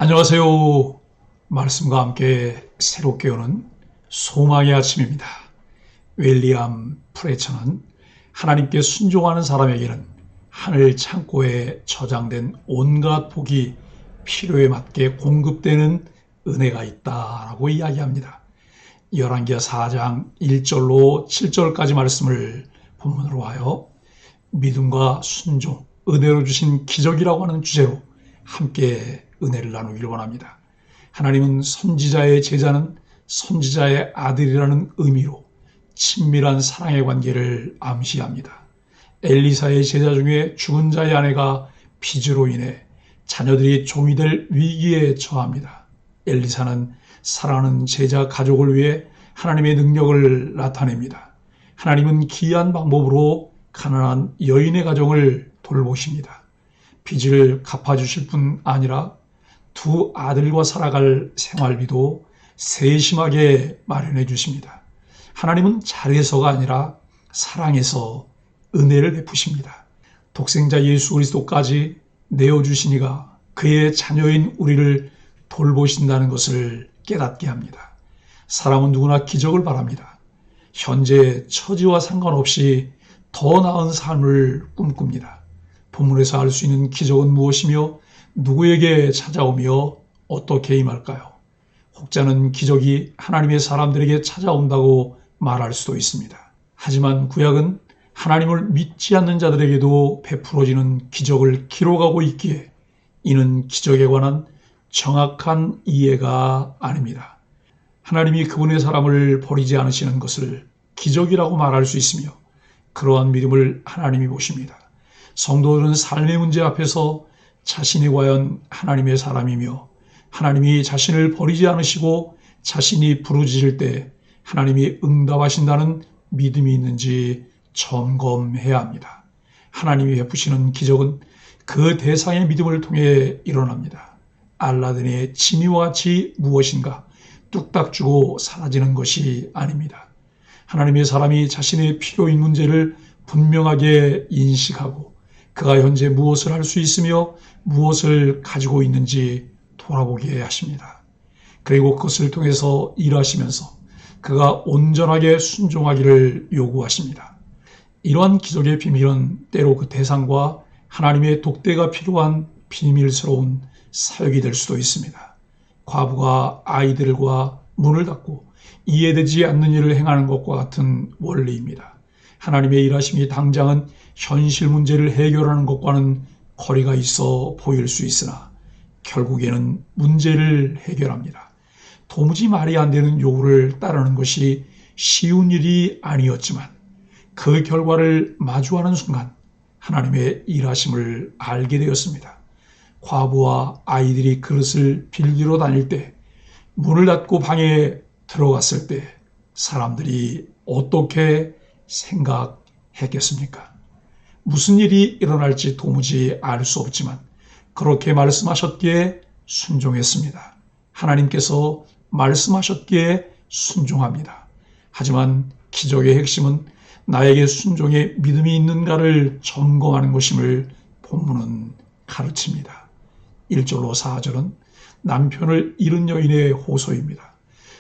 안녕하세요. 말씀과 함께 새롭게 오는 소망의 아침입니다. 윌리엄 프레처는 하나님께 순종하는 사람에게는 하늘 창고에 저장된 온갖 복이 필요에 맞게 공급되는 은혜가 있다라고 이야기합니다. 열왕기하 4장 1절로 7절까지 말씀을 본문으로 하여 믿음과 순종, 은혜로 주신 기적이라고 하는 주제로 함께 은혜를 나누기를 원합니다. 하나님은 선지자의 제자는 선지자의 아들이라는 의미로 친밀한 사랑의 관계를 암시합니다. 엘리사의 제자 중에 죽은 자의 아내가 비주로 인해 자녀들이 종이 될 위기에 처합니다. 엘리사는 사랑하는 제자 가족을 위해 하나님의 능력을 나타냅니다. 하나님은 기이한 방법으로 가난한 여인의 가정을 돌보십니다. 빚을 갚아주실 뿐 아니라 두 아들과 살아갈 생활비도 세심하게 마련해 주십니다. 하나님은 잘해서가 아니라 사랑해서 은혜를 베푸십니다. 독생자 예수 그리스도까지 내어주시니가 그의 자녀인 우리를 돌보신다는 것을 깨닫게 합니다. 사람은 누구나 기적을 바랍니다. 현재 처지와 상관없이 더 나은 삶을 꿈꿉니다. 본문에서 알 수 있는 기적은 무엇이며 누구에게 찾아오며 어떻게 임할까요? 혹자는 기적이 하나님의 사람들에게 찾아온다고 말할 수도 있습니다. 하지만 구약은 하나님을 믿지 않는 자들에게도 베풀어지는 기적을 기록하고 있기에 이는 기적에 관한 정확한 이해가 아닙니다. 하나님이 그분의 사람을 버리지 않으시는 것을 기적이라고 말할 수 있으며 그러한 믿음을 하나님이 보십니다. 성도들은 삶의 문제 앞에서 자신이 과연 하나님의 사람이며 하나님이 자신을 버리지 않으시고 자신이 부르짖을 때 하나님이 응답하신다는 믿음이 있는지 점검해야 합니다. 하나님이 베푸시는 기적은 그 대상의 믿음을 통해 일어납니다. 알라딘의 지니와 같이 무엇인가 뚝딱 주고 사라지는 것이 아닙니다. 하나님의 사람이 자신의 필요인 문제를 분명하게 인식하고 그가 현재 무엇을 할 수 있으며 무엇을 가지고 있는지 돌아보게 하십니다. 그리고 그것을 통해서 일하시면서 그가 온전하게 순종하기를 요구하십니다. 이러한 기적의 비밀은 때로 그 대상과 하나님의 독대가 필요한 비밀스러운 사역이 될 수도 있습니다. 과부가 아이들과 문을 닫고 이해되지 않는 일을 행하는 것과 같은 원리입니다. 하나님의 일하심이 당장은 현실 문제를 해결하는 것과는 거리가 있어 보일 수 있으나 결국에는 문제를 해결합니다. 도무지 말이 안 되는 요구를 따르는 것이 쉬운 일이 아니었지만 그 결과를 마주하는 순간 하나님의 일하심을 알게 되었습니다. 과부와 아이들이 그릇을 빌리러 다닐 때 문을 닫고 방에 들어갔을 때 사람들이 어떻게 생각했겠습니까? 무슨 일이 일어날지 도무지 알 수 없지만 그렇게 말씀하셨기에 순종했습니다. 하나님께서 말씀하셨기에 순종합니다. 하지만 기적의 핵심은 나에게 순종의 믿음이 있는가를 점검하는 것임을 본문은 가르칩니다. 1절로 4절은 남편을 잃은 여인의 호소입니다.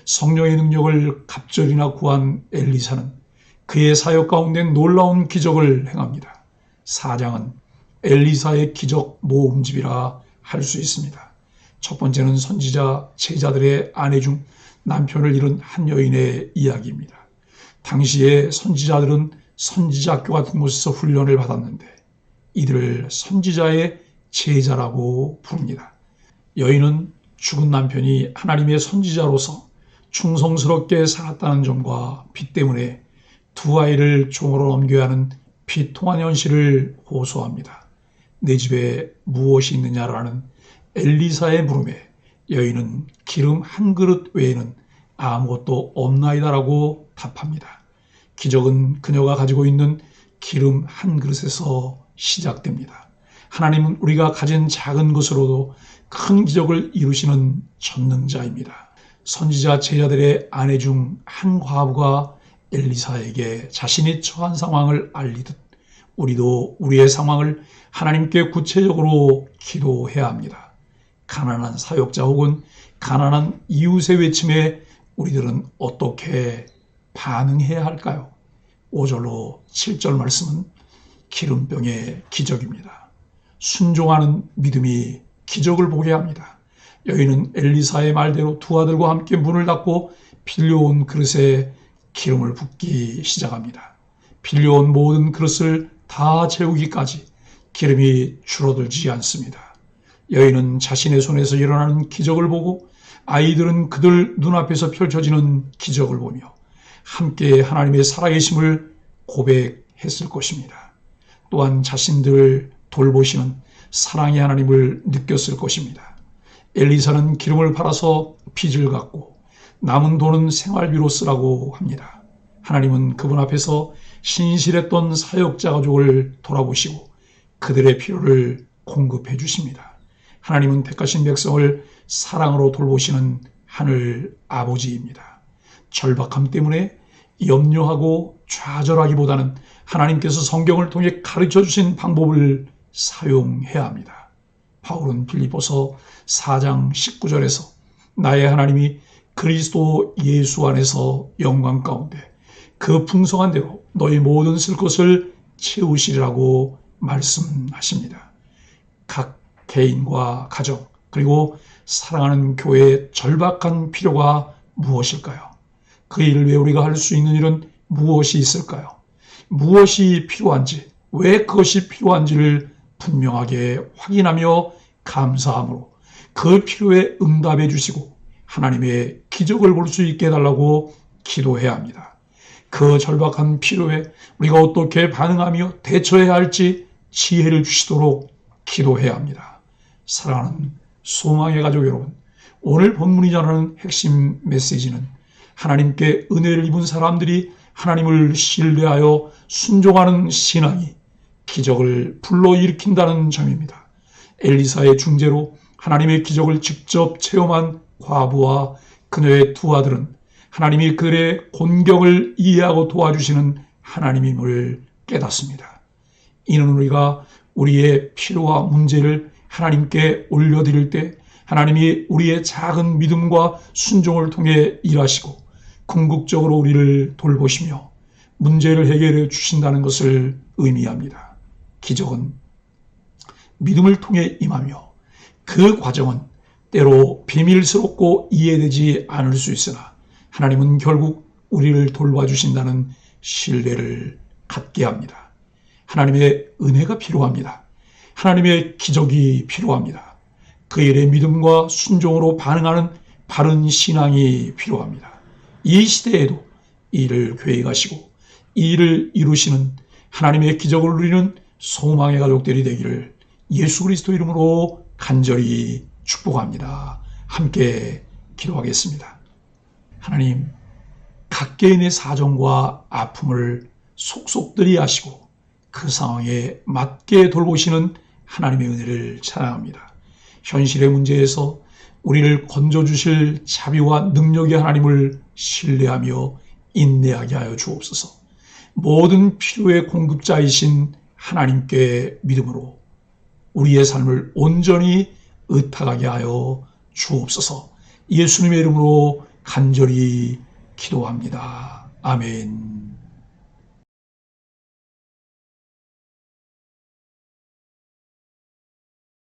성령의 능력을 갑절이나 구한 엘리사는 그의 사역 가운데 놀라운 기적을 행합니다. 4장은 엘리사의 기적 모음집이라 할 수 있습니다. 첫 번째는 선지자 제자들의 아내 중 남편을 잃은 한 여인의 이야기입니다. 당시에 선지자들은 선지자학교 같은 곳에서 훈련을 받았는데 이들을 선지자의 제자라고 부릅니다. 여인은 죽은 남편이 하나님의 선지자로서 충성스럽게 살았다는 점과 빚 때문에 두 아이를 종으로 넘겨야 하는 비통한 현실을 호소합니다. 내 집에 무엇이 있느냐라는 엘리사의 물음에 여인은 기름 한 그릇 외에는 아무것도 없나이다라고 답합니다. 기적은 그녀가 가지고 있는 기름 한 그릇에서 시작됩니다. 하나님은 우리가 가진 작은 것으로도 큰 기적을 이루시는 전능자입니다. 선지자 제자들의 아내 중 한 과부가 엘리사에게 자신이 처한 상황을 알리듯 우리도 우리의 상황을 하나님께 구체적으로 기도해야 합니다. 가난한 사역자 혹은 가난한 이웃의 외침에 우리들은 어떻게 반응해야 할까요? 5절로 7절 말씀은 기름병의 기적입니다. 순종하는 믿음이 기적을 보게 합니다. 여인은 엘리사의 말대로 두 아들과 함께 문을 닫고 빌려온 그릇에 기름을 붓기 시작합니다. 빌려온 모든 그릇을 다 채우기까지 기름이 줄어들지 않습니다. 여인은 자신의 손에서 일어나는 기적을 보고 아이들은 그들 눈앞에서 펼쳐지는 기적을 보며 함께 하나님의 살아계심을 고백했을 것입니다. 또한 자신들을 돌보시는 사랑의 하나님을 느꼈을 것입니다. 엘리사는 기름을 팔아서 빚을 갚고 남은 돈은 생활비로 쓰라고 합니다. 하나님은 그분 앞에서 신실했던 사역자 가족을 돌아보시고 그들의 필요를 공급해 주십니다. 하나님은 택하신 백성을 사랑으로 돌보시는 하늘 아버지입니다. 절박함 때문에 염려하고 좌절하기보다는 하나님께서 성경을 통해 가르쳐 주신 방법을 사용해야 합니다. 바울은 빌립보서 4장 19절에서 나의 하나님이 그리스도 예수 안에서 영광 가운데 그 풍성한 대로 너희 모든 쓸 것을 채우시리라고 말씀하십니다. 각 개인과 가정 그리고 사랑하는 교회의 절박한 필요가 무엇일까요? 그 일을 위해 우리가 할 수 있는 일은 무엇이 있을까요? 무엇이 필요한지, 왜 그것이 필요한지를 분명하게 확인하며 감사함으로 그 필요에 응답해 주시고 하나님의 기적을 볼 수 있게 해달라고 기도해야 합니다. 그 절박한 필요에 우리가 어떻게 반응하며 대처해야 할지 지혜를 주시도록 기도해야 합니다. 사랑하는 소망의 가족 여러분, 오늘 본문이 전하는 핵심 메시지는 하나님께 은혜를 입은 사람들이 하나님을 신뢰하여 순종하는 신앙이 기적을 불러일으킨다는 점입니다. 엘리사의 중재로 하나님의 기적을 직접 체험한 과부와 그녀의 두 아들은 하나님이 그들의 곤경을 이해하고 도와주시는 하나님임을 깨닫습니다. 이는 우리가 우리의 필요와 문제를 하나님께 올려드릴 때 하나님이 우리의 작은 믿음과 순종을 통해 일하시고 궁극적으로 우리를 돌보시며 문제를 해결해 주신다는 것을 의미합니다. 기적은 믿음을 통해 임하며 그 과정은 때로 비밀스럽고 이해되지 않을 수 있으나 하나님은 결국 우리를 돌봐주신다는 신뢰를 갖게 합니다. 하나님의 은혜가 필요합니다. 하나님의 기적이 필요합니다. 그 일에 믿음과 순종으로 반응하는 바른 신앙이 필요합니다. 이 시대에도 이 일을 계획하시고 이 일을 이루시는 하나님의 기적을 누리는 소망의 가족들이 되기를 예수 그리스도 이름으로 간절히 축복합니다. 함께 기도하겠습니다. 하나님, 각 개인의 사정과 아픔을 속속들이 아시고 그 상황에 맞게 돌보시는 하나님의 은혜를 찬양합니다. 현실의 문제에서 우리를 건져주실 자비와 능력의 하나님을 신뢰하며 인내하게 하여 주옵소서. 모든 필요의 공급자이신 하나님께 믿음으로 우리의 삶을 온전히 의탁하게 하여 주옵소서. 예수님의 이름으로 간절히 기도합니다. 아멘.